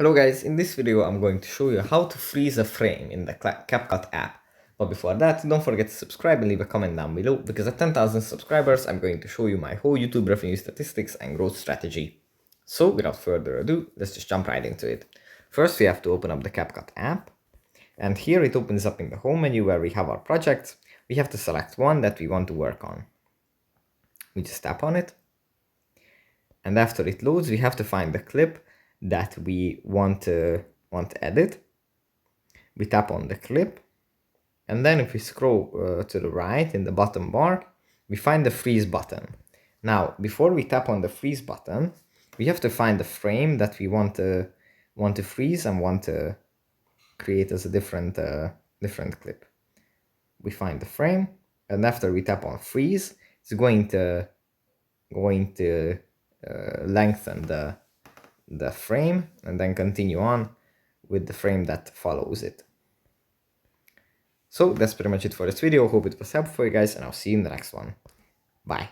Hello guys, in this video I'm going to show you how to freeze a frame in the CapCut app. But before that, don't forget to subscribe and leave a comment down below, because at 10,000 subscribers I'm going to show you my whole YouTube revenue statistics and growth strategy. So without further ado, let's just jump right into it. First we have to open up the CapCut app, and here it opens up in the home menu where we have our projects. We have to select one that we want to work on. We just tap on it, and after it loads we have to find the clip that we want to edit. We tap on the clip, and then if we scroll to the right in the bottom bar, we find the freeze button. Now, before we tap on the freeze button, we have to find the frame that we want to freeze and want to create as a different clip. We find the frame, and after we tap on freeze, it's going to lengthen the frame and then continue on with the frame that follows it. So that's pretty much it for this video. Hope it was helpful for you guys, and I'll see you in the next one. Bye.